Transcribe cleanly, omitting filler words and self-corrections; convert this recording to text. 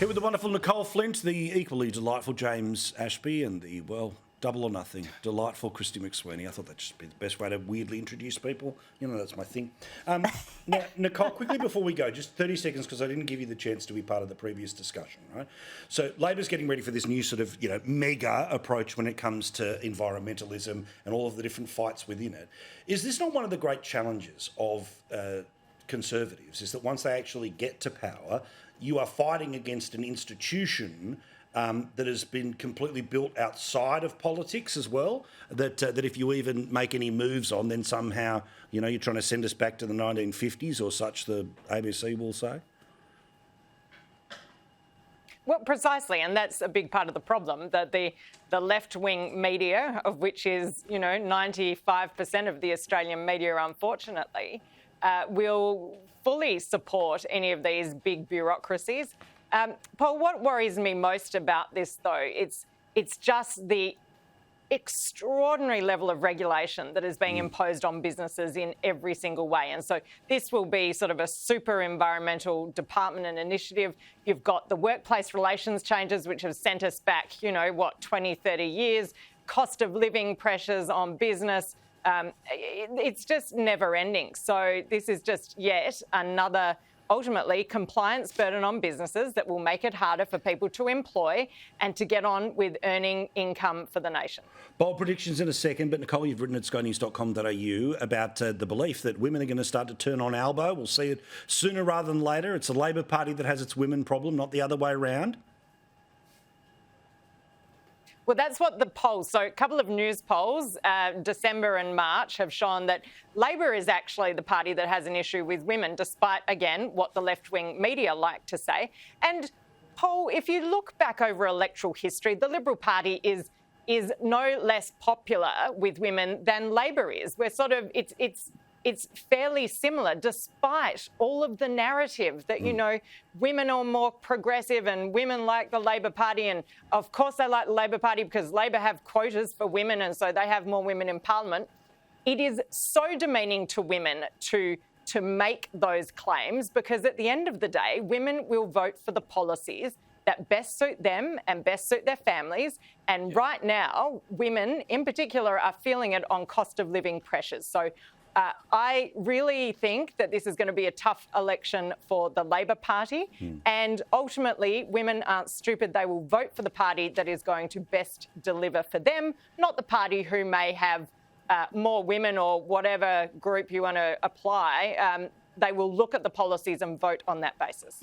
Here with the wonderful Nicolle Flint, the equally delightful James Ashby, and the, well, double or nothing, delightful Christy McSweeney. I thought that'd just be the best way to weirdly introduce people. You know, that's my thing. Now, Nicolle, quickly before we go, just 30 seconds, because I didn't give you the chance to be part of the previous discussion, right? So Labor's getting ready for this new sort of, mega approach when it comes to environmentalism and all of the different fights within it. Is this not one of the great challenges of Conservatives, is that once they actually get to power, you are fighting against an institution that has been completely built outside of politics as well, that if you even make any moves on, then somehow, you're trying to send us back to the 1950s or such, the ABC will say? Well, precisely, and that's a big part of the problem, that the left-wing media, of which is, 95% of the Australian media, unfortunately, will fully support any of these big bureaucracies. Paul, what worries me most about this, though, it's just the extraordinary level of regulation that is being imposed on businesses in every single way. And so this will be sort of a super environmental department and initiative. You've got the workplace relations changes, which have sent us back, 20, 30 years, cost of living pressures on business. It's just never ending. So this is just yet another, ultimately, compliance burden on businesses that will make it harder for people to employ and to get on with earning income for the nation. Bold predictions in a second, but Nicolle, you've written at skynews.com.au about the belief that women are going to start to turn on Albo. We'll see it sooner rather than later. It's the Labor Party that has its women problem, not the other way around. Well, that's what the polls, so a couple of news polls, December and March, have shown that Labor is actually the party that has an issue with women, despite, again, what the left-wing media like to say. And, Paul, if you look back over electoral history, the Liberal Party is no less popular with women than Labor is. We're sort of, it's fairly similar, despite all of the narrative that, women are more progressive and women like the Labor Party. And of course they like the Labor Party because Labor have quotas for women and so they have more women in Parliament. It is so demeaning to women to make those claims because at the end of the day, women will vote for the policies that best suit them and best suit their families. And right now, women in particular are feeling it on cost of living pressures. So I really think that this is going to be a tough election for the Labor Party. And ultimately, women aren't stupid. They will vote for the party that is going to best deliver for them, not the party who may have more women or whatever group you want to apply. They will look at the policies and vote on that basis.